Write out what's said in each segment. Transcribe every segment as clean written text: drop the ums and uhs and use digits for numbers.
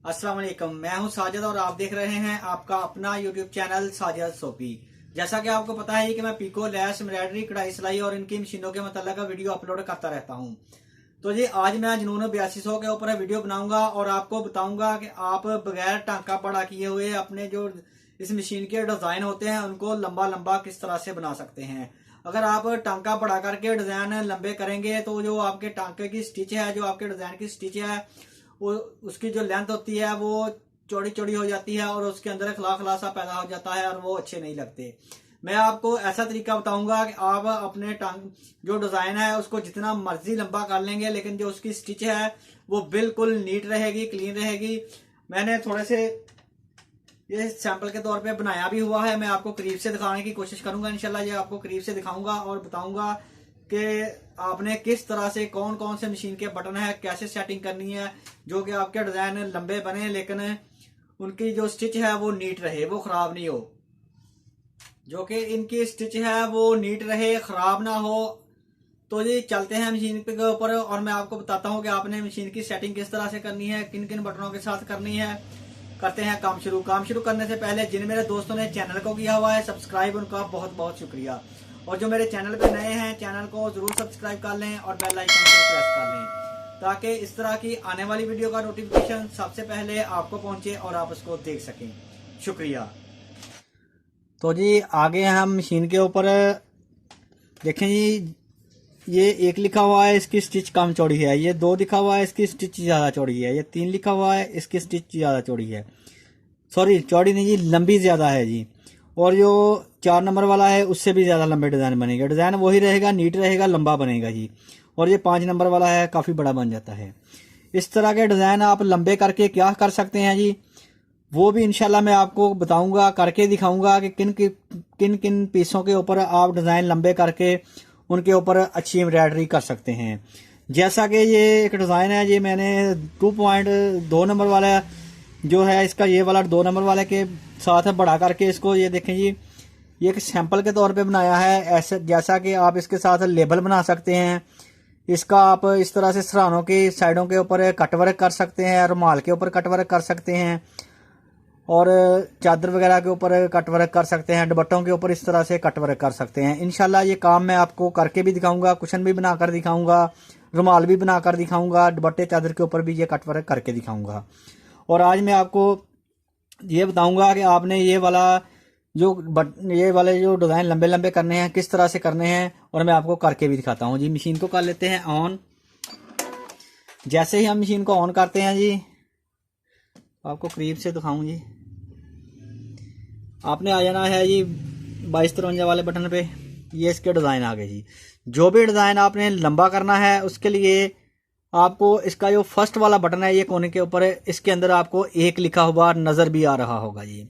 अस्सलाम वालेकुम, मैं हूं साजिद और आप देख रहे हैं आपका अपना यूट्यूब चैनल साजिद सोपी। जैसा कि आपको पता है कि मैं पीको, लैस, एम्ब्रॉयडरी, कढ़ाई सिलाई और इनकी मशीनों के मतलब का वीडियो अपलोड करता रहता हूं। तो जी आज मैं जुनून 8200 के ऊपर वीडियो बनाऊंगा और आपको बताऊंगा कि आप बगैर टांका बड़ा किए हुए अपने जो इस मशीन के डिजाइन होते हैं उनको लंबा लंबा किस तरह से बना सकते हैं। अगर आप टांका बढ़ा करके डिजाइन लंबे करेंगे तो जो आपके टांके की स्टिच है, जो आपके डिजाइन की स्टिच है, वो उसकी जो लेंथ होती है वो चौड़ी चौड़ी हो जाती है और उसके अंदर खला खला सा पैदा हो जाता है और वो अच्छे नहीं लगते। मैं आपको ऐसा तरीका बताऊंगा कि आप अपने टांग जो डिजाइन है उसको जितना मर्जी लंबा कर लेंगे, लेकिन जो उसकी स्टिच है वो बिल्कुल नीट रहेगी, क्लीन रहेगी। मैंने थोड़े से ये सैंपल के तौर पे बनाया भी हुआ है, मैं आपको करीब से दिखाने की कोशिश करूंगा। इंशाल्लाह ये आपको करीब से दिखाऊंगा और बताऊंगा कि आपने किस तरह से कौन कौन से मशीन के बटन है कैसे सेटिंग करनी है जो कि आपके डिजाइन लंबे बने लेकिन उनकी जो स्टिच है वो नीट रहे, वो खराब नहीं हो। जो कि इनकी स्टिच है वो नीट रहे, खराब ना हो। तो ये चलते हैं मशीन के ऊपर और मैं आपको बताता हूँ कि आपने मशीन की सेटिंग किस तरह से करनी है, किन किन बटनों के साथ करनी है। करते हैं काम शुरू। काम शुरू करने से पहले जिन मेरे दोस्तों ने चैनल को किया हुआ है सब्सक्राइब, उनका बहुत बहुत शुक्रिया। और जो मेरे चैनल पे नए हैं चैनल को जरूर सब्सक्राइब कर लें और बेल आइकन को प्रेस कर लें ताकि इस तरह की आने वाली वीडियो का नोटिफिकेशन सबसे पहले आपको पहुंचे और आप उसको देख सकें। शुक्रिया। तो जी आगे हम मशीन के ऊपर देखें जी, ये 1 लिखा हुआ है इसकी स्टिच कम चौड़ी है, ये 2 लिखा हुआ है इसकी स्टिच ज्यादा चौड़ी है, ये 3 लिखा हुआ है इसकी स्टिच ज्यादा चौड़ी है, सॉरी चौड़ी नहीं जी, लंबी ज्यादा है जी। और जो 4 नंबर वाला है उससे भी ज्यादा लंबे डिजाइन बनेगा, डिजाइन वही रहेगा, नीट रहेगा, लंबा बनेगा जी। और ये 5 नंबर वाला है, काफी बड़ा बन जाता है। इस तरह के डिजाइन आप लंबे करके क्या कर सकते हैं जी, वो भी इंशाल्लाह मैं आपको बताऊंगा, करके दिखाऊंगा कि किन किन पीसों के ऊपर आप डिजाइन लंबे करके उनके ऊपर अच्छी एम्ब्रॉयडरी कर सकते हैं। जैसा कि ये एक डिजाइन है, ये मैंने 2.2 नंबर वाला जो है इसका, ये वाला 2 नंबर वाले के साथ बढ़ा करके इसको, ये देखें जी, ये एक सैंपल के तौर पे बनाया है। ऐसे जैसा कि आप इसके साथ लेबल बना सकते हैं, इसका आप इस तरह से सराहनों की साइडों के ऊपर कटवर्क कर सकते हैं, रुमाल के ऊपर कटवर्क कर सकते हैं और चादर वगैरह के ऊपर कटवर्क कर सकते हैं, दुपट्टों के ऊपर इस तरह से कटवर्क कर सकते हैं। इंशाल्लाह ये काम मैं आपको करके भी दिखाऊंगा, कुशन भी बनाकर दिखाऊंगा, रुमाल भी बनाकर दिखाऊंगा, दुपट्टे चादर के ऊपर भी ये कटवर्क करके दिखाऊंगा। और आज मैं आपको ये बताऊंगा कि आपने ये वाले जो डिजाइन लंबे लंबे करने हैं किस तरह से करने हैं, और मैं आपको करके भी दिखाता हूँ जी। मशीन को कर लेते हैं ऑन। जैसे ही हम मशीन को ऑन करते हैं जी, आपको करीब से दिखाऊं जी, आपने आ जाना है जी 2253 वाले बटन पे, ये इसके डिजाइन आ गए जी। जो भी डिजाइन आपने लंबा करना है उसके लिए आपको इसका जो फर्स्ट वाला बटन है ये कोने के ऊपर है, इसके अंदर आपको 1 लिखा हुआ नजर भी आ रहा होगा जी।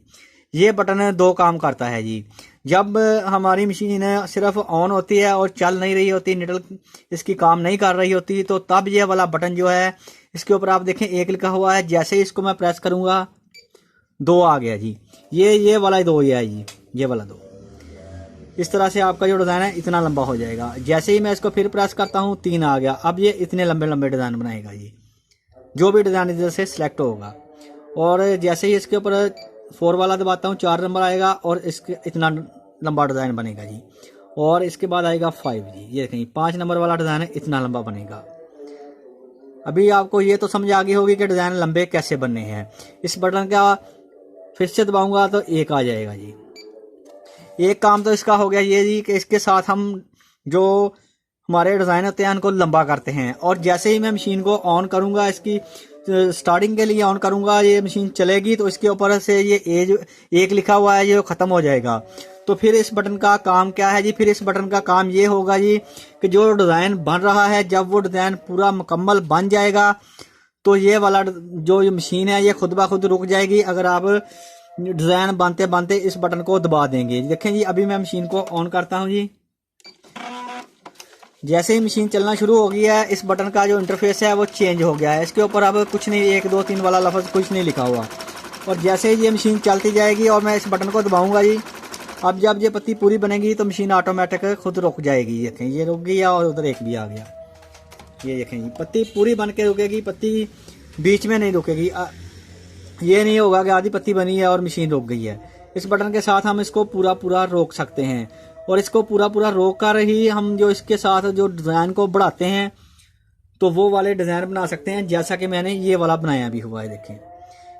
ये बटन 2 काम करता है जी। जब हमारी मशीन सिर्फ ऑन होती है और चल नहीं रही होती, निडल इसकी काम नहीं कर रही होती, तो तब ये वाला बटन जो है इसके ऊपर आप देखें 1 लिखा हुआ है, जैसे ही इसको मैं प्रेस करूंगा 2 आ गया जी। ये वाला 2 ही है जी, ये वाला 2। इस तरह से आपका जो डिजाइन है इतना लंबा हो जाएगा। जैसे ही मैं इसको फिर प्रेस करता हूँ 3 आ गया। अब ये इतने लंबे लंबे डिजाइन बनाएगा जी, जो भी डिजाइन इधर से सिलेक्ट होगा। और जैसे ही इसके ऊपर 4 वाला दबाता हूँ 4 नंबर आएगा और इसके इतना लंबा डिजाइन बनेगा जी। और इसके बाद आएगा 5 जी, ये देखें 5 नंबर वाला डिजाइन है, इतना लंबा बनेगा। अभी आपको ये तो समझ आ गई होगी कि डिजाइन लंबे कैसे बनने हैं। इस बटन का फिर से दबाऊंगा तो 1 आ जाएगा जी। एक काम तो इसका हो गया ये जी कि इसके साथ हम जो हमारे डिजाइन होते हैं उनको लंबा करते हैं। और जैसे ही मैं मशीन को ऑन करूंगा, इसकी स्टार्टिंग के लिए ऑन करूंगा, ये मशीन चलेगी तो इसके ऊपर से ये एज 1 लिखा हुआ है ये खत्म हो जाएगा। तो फिर इस बटन का काम क्या है जी, फिर इस बटन का काम ये होगा जी कि जो डिजाइन बन रहा है, जब वो डिजाइन पूरा मुकम्मल बन जाएगा तो ये वाला जो मशीन है ये खुद ब खुद रुक जाएगी अगर आप डिजाइन बनते बनते इस बटन को दबा देंगे। देखें जी, अभी मैं मशीन को ऑन करता हूं जी। जैसे ही मशीन चलना शुरू हो गया है, इस बटन का जो इंटरफेस है वो चेंज हो गया है। इसके ऊपर अब कुछ नहीं, 1 2 3 वाला लफ्ज कुछ नहीं लिखा हुआ। और जैसे ही ये मशीन चलती जाएगी और मैं इस बटन को दबाऊंगा जी, अब जब ये पत्ती पूरी बनेगी तो मशीन ऑटोमेटिक खुद रुक जाएगी। देखें ये रुक गई और उधर 1 भी आ गया। ये देखें जी, पत्ती पूरी बन के रुकेगी, पत्ती बीच में नहीं रुकेगी। ये नहीं होगा कि आधी पत्ती बनी है और मशीन रुक गई है। इस बटन के साथ हम इसको पूरा पूरा रोक सकते हैं और इसको पूरा पूरा रोक कर ही हम जो इसके साथ जो डिज़ाइन को बढ़ाते हैं तो वो वाले डिज़ाइन बना सकते हैं, जैसा कि मैंने ये वाला बनाया भी हुआ है। देखें,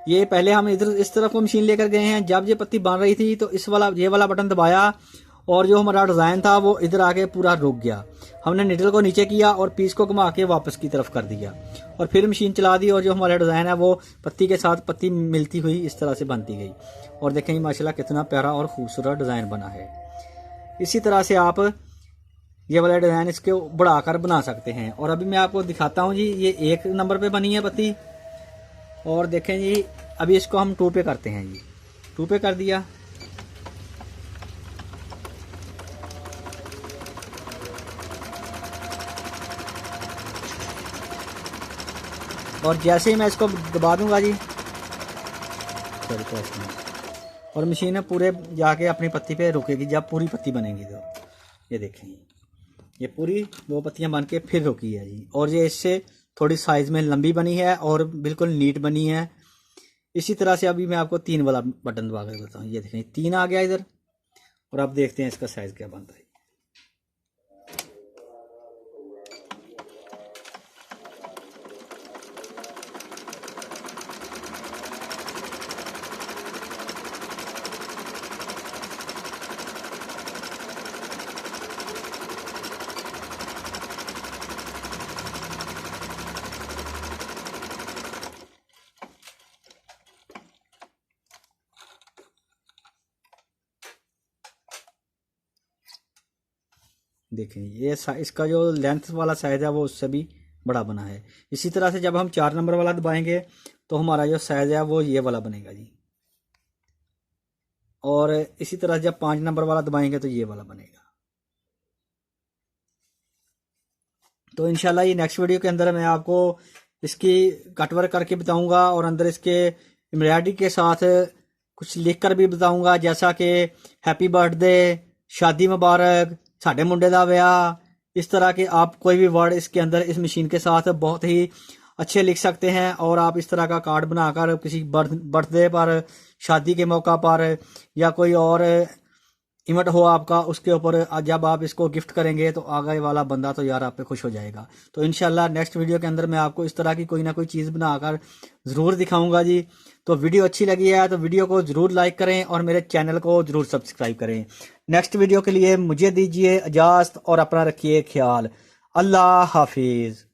ये पहले हम इधर इस तरफ को मशीन लेकर गए हैं, जब ये पत्ती बन रही थी तो ये वाला बटन दबाया और जो हमारा डिज़ाइन था वो इधर आके पूरा रुक गया। हमने निडल को नीचे किया और पीस को घुमा के वापस की तरफ कर दिया और फिर मशीन चला दी और जो हमारा डिज़ाइन है वो पत्ती के साथ पत्ती मिलती हुई इस तरह से बनती गई। और देखें माशाल्लाह कितना प्यारा और खूबसूरत डिज़ाइन बना है। इसी तरह से आप ये वाला डिज़ाइन इसके बढ़ाकर बना सकते हैं। और अभी मैं आपको दिखाता हूँ जी, ये 1 नंबर पे बनी है पत्ती। और देखें जी, अभी इसको हम 2 पे करते हैं जी। 2 पे कर दिया और जैसे ही मैं इसको दबा दूंगा जी, और मशीन पूरे जाके अपनी पत्ती पे रुकेगी जब पूरी पत्ती बनेगी। तो ये देखें, ये पूरी 2 पत्तियां बन के फिर रुकी है जी। और ये इससे थोड़ी साइज में लंबी बनी है और बिल्कुल नीट बनी है। इसी तरह से अभी मैं आपको 3 वाला बटन दबा कर बताऊँ। ये देखें 3 आ गया इधर और अब देखते हैं इसका साइज क्या बनता है। देखें, ये इसका जो लेंथ वाला साइज है वो उससे भी बड़ा बना है। इसी तरह से जब हम 4 नंबर वाला दबाएंगे तो हमारा जो साइज है वो ये वाला बनेगा जी। और इसी तरह जब 5 नंबर वाला दबाएंगे तो ये वाला बनेगा। तो इंशाल्लाह ये नेक्स्ट वीडियो के अंदर मैं आपको इसकी कटवर्क करके बताऊंगा और अंदर इसके एम्ब्रॉयडरी के साथ कुछ लिख कर भी बताऊंगा, जैसा कि हैप्पी बर्थडे, शादी मुबारक, साडे मुंडे दा ब्याह। इस तरह के आप कोई भी वर्ड इसके अंदर इस मशीन के साथ बहुत ही अच्छे लिख सकते हैं। और आप इस तरह का कार्ड बनाकर किसी बर्थडे पर, शादी के मौका पर या कोई और इवेंट हो आपका, उसके ऊपर जब आप इसको गिफ्ट करेंगे तो आगे वाला बंदा तो यार आप पे खुश हो जाएगा। तो इंशाल्लाह नेक्स्ट वीडियो के अंदर मैं आपको इस तरह की कोई ना कोई चीज़ बनाकर ज़रूर दिखाऊंगा जी। तो वीडियो अच्छी लगी है तो वीडियो को ज़रूर लाइक करें और मेरे चैनल को ज़रूर सब्सक्राइब करें। नेक्स्ट वीडियो के लिए मुझे दीजिए इजाज़त और अपना रखिए ख्याल। अल्लाह हाफिज़।